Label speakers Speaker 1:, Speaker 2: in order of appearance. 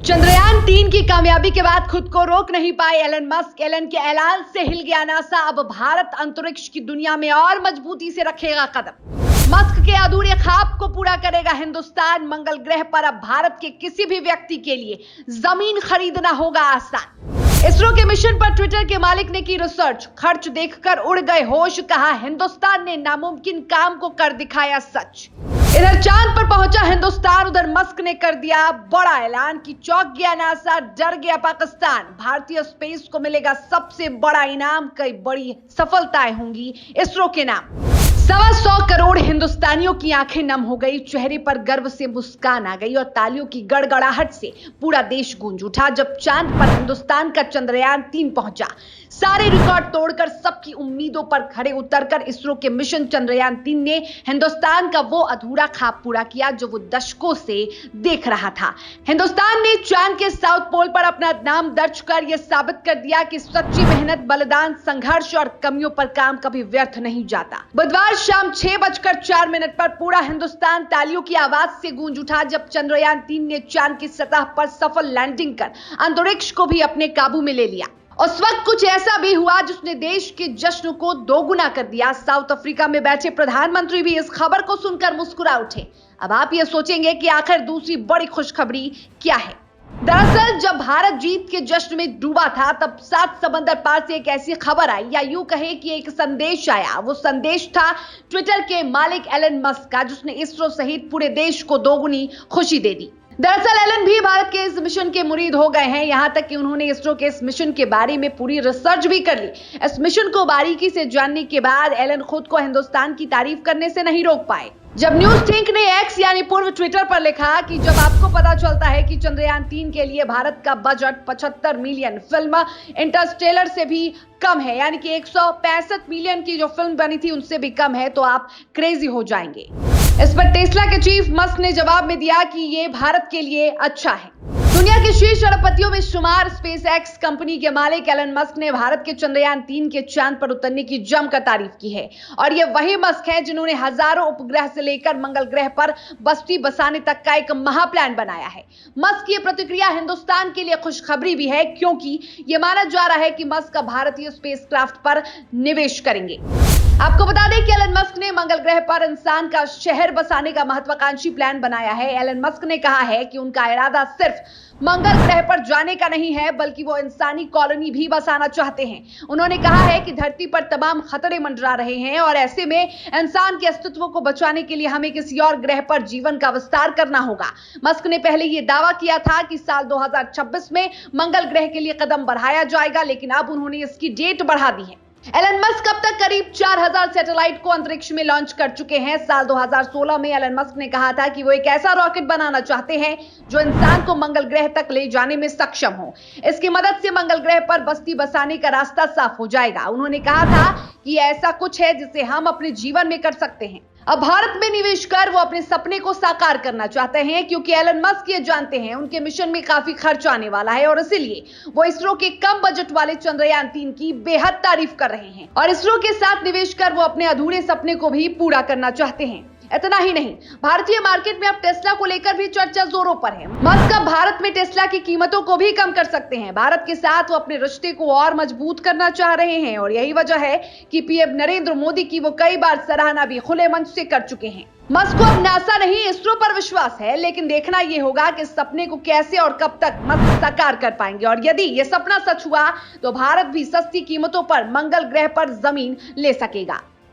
Speaker 1: चंद्रयान-3 की कामयाबी के बाद खुद को रोक नहीं पाए एलन मस्क। एलन के ऐलान से हिल गया नासा। अब भारत अंतरिक्ष की दुनिया में और मजबूती से रखेगा कदम। मस्क के अधूरे ख्वाब को पूरा करेगा हिंदुस्तान। मंगल ग्रह पर अब भारत के किसी भी व्यक्ति के लिए जमीन खरीदना होगा आसान। इसरो के मिशन पर ट्विटर के मालिक ने की रिसर्च। खर्च देखकर उड़ गए होश। कहा हिंदुस्तान ने नामुमकिन काम को कर दिखाया सच। इधर चांद पर पहुंचा हिंदुस्तान, उधर मस्क ने कर दिया बड़ा ऐलान कि चौंक गया नासा, डर गया पाकिस्तान। भारतीय स्पेस को मिलेगा सबसे बड़ा इनाम। कई बड़ी सफलताएं होंगी इसरो के नाम। 125 करोड़ हिंदुस्तानियों की आंखें नम हो गई, चेहरे पर गर्व से मुस्कान आ गई और तालियों की गड़गड़ाहट से पूरा देश गूंज उठा जब चांद पर हिंदुस्तान का चंद्रयान-3 पहुंचा। सारे रिकॉर्ड तोड़कर, सबकी उम्मीदों पर खड़े उतरकर इसरो के मिशन चंद्रयान-3 ने हिंदुस्तान का वो अधूरा ख्वाब पूरा किया जो वो दशकों से देख रहा था। हिंदुस्तान ने चांद के साउथ पोल पर अपना नाम दर्ज कर यह साबित कर दिया कि सच्ची मेहनत, बलिदान, संघर्ष और कमियों पर काम कभी व्यर्थ नहीं जाता। बुधवार शाम 6:04 पर पूरा हिंदुस्तान तालियों की आवाज से गूंज उठा जब चंद्रयान-3 ने चांद की सतह पर सफल लैंडिंग कर अंतरिक्ष को भी अपने काबू में ले लिया। उस वक्त कुछ ऐसा भी हुआ जिसने देश के जश्न को दोगुना कर दिया। साउथ अफ्रीका में बैठे प्रधानमंत्री भी इस खबर को सुनकर मुस्कुरा उठे। अब आप ये सोचेंगे कि आखिर दूसरी बड़ी खुशखबरी क्या है। दरअसल जब भारत जीत के जश्न में डूबा था तब 7 समंदर पार से एक ऐसी खबर आई, या यूं कहे कि एक संदेश आया। वो संदेश था ट्विटर के मालिक एलन मस्क का, जिसने इसरो सहित पूरे देश को दोगुनी खुशी दे दी। दरअसल एलन भी भारत के इस मिशन के मुरीद हो गए हैं, यहां तक कि उन्होंने इसरो के इस मिशन के बारे में पूरी रिसर्च भी कर ली। इस मिशन को बारीकी से जानने के बाद एलन खुद को हिंदुस्तान की तारीफ करने से नहीं रोक पाए। जब न्यूज थिंक ने एक्स यानी पूर्व ट्विटर पर लिखा कि जब आपको पता चलता है कि चंद्रयान-3 के लिए भारत का बजट 75 मिलियन फिल्म इंटरस्टेलर से भी कम है, यानी कि 165 मिलियन की जो फिल्म बनी थी उनसे भी कम है, तो आप क्रेजी हो जाएंगे। इस पर टेस्ला के चीफ मस्क ने जवाब में दिया कि ये भारत के लिए अच्छा है। दुनिया के शीर्ष अरबपतियों में शुमार स्पेस एक्स कंपनी के मालिक एलन मस्क ने भारत के चंद्रयान-3 के चांद पर उतरने की जमकर तारीफ की है। और ये वही मस्क है जिन्होंने हजारों उपग्रह से लेकर मंगल ग्रह पर बस्ती बसाने तक का एक महाप्लान बनाया है। मस्क की प्रतिक्रिया हिंदुस्तान के लिए खुशखबरी भी है, क्योंकि यह माना जा रहा है कि मस्क भारतीय स्पेसक्राफ्ट पर निवेश करेंगे। आपको बता दें कि एलन मस्क ने मंगल ग्रह पर इंसान का शहर बसाने का महत्वाकांक्षी प्लान बनाया है। एलन मस्क ने कहा है कि उनका इरादा सिर्फ मंगल ग्रह पर जाने का नहीं है, बल्कि वो इंसानी कॉलोनी भी बसाना चाहते हैं। उन्होंने कहा है कि धरती पर तमाम खतरे मंडरा रहे हैं और ऐसे में इंसान के अस्तित्व को बचाने के लिए हमें किसी और ग्रह पर जीवन का विस्तार करना होगा। मस्क ने पहले यह दावा किया था कि साल 2026 में मंगल ग्रह के लिए कदम बढ़ाया जाएगा, लेकिन अब उन्होंने इसकी डेट बढ़ा दी है। एलन मस्क अब तक करीब 4000 सैटेलाइट को अंतरिक्ष में लॉन्च कर चुके हैं। साल 2016 में एलन मस्क ने कहा था कि वो एक ऐसा रॉकेट बनाना चाहते हैं जो इंसान को मंगल ग्रह तक ले जाने में सक्षम हो। इसकी मदद से मंगल ग्रह पर बस्ती बसाने का रास्ता साफ हो जाएगा। उन्होंने कहा था कि ऐसा कुछ है जिसे हम अपने जीवन में कर सकते हैं। अब भारत में निवेश कर वो अपने सपने को साकार करना चाहते हैं, क्योंकि एलन मस्क ये जानते हैं उनके मिशन में काफी खर्च आने वाला है और इसीलिए वो इसरो के कम बजट वाले चंद्रयान-3 की बेहद तारीफ कर रहे हैं और इसरो के साथ निवेश कर वो अपने अधूरे सपने को भी पूरा करना चाहते हैं। इतना ही नहीं, भारतीय मार्केट में अब टेस्ला को लेकर भी चर्चा जोरों पर है। मस्क अब भारत में टेस्ला की कीमतों को भी कम कर सकते हैं। भारत के साथ वो अपने रिश्ते को और मजबूत करना चाह रहे हैं और यही वजह है कि पीएम नरेंद्र मोदी की वो कई बार सराहना भी खुले मंच से कर चुके हैं। मस्क को अब नासा नहीं इसरो पर विश्वास है, लेकिन देखना यह होगा कि इस सपने को कैसे और कब तक मस्क साकार कर पाएंगे। और यदि यह सपना सच हुआ तो भारत भी सस्ती कीमतों पर मंगल ग्रह पर जमीन ले सकेगा।